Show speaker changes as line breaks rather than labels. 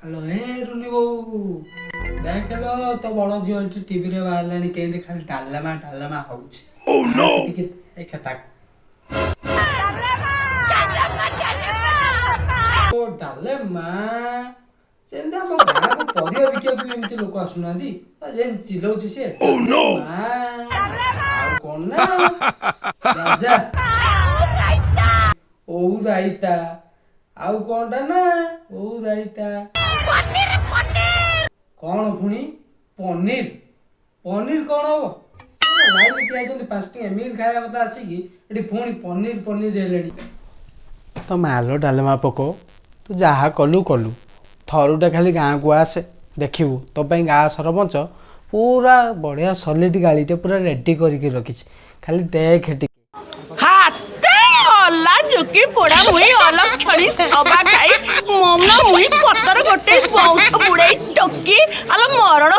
hello हे रुनी बहु देख लो तो बड़ झील टीवी रे बाहर केंद्र खाली डालमा डालमा डालमा जेंदा हम गाँ को परिया बिकिया को एमती लोक आसुना जेन चिल्लाउछि से कौन ना राजा ओ राइता आउ कौनटा ना ओ राइता कौन पुणी पनीर पनीर कौन हम लाइन ठिया 5 टका मिल खाया मत आसिकी एटी पुणी पनीर पनीर हेले तो मालो डालमा पको तू जहा कलु कलु थरुटा खाली गाँ को आसे देखिबू तो गाँ सरपंच पूरा बढ़िया सॉलिड गाड़ीटे पूरा रेडी करके रखी खाली देख
झुकी पोड़ा मुई अलग छड़ी सभा खाई मम्मा मुई पत्तर गोटे बाउंस बुड़ाई टकी आलो मरण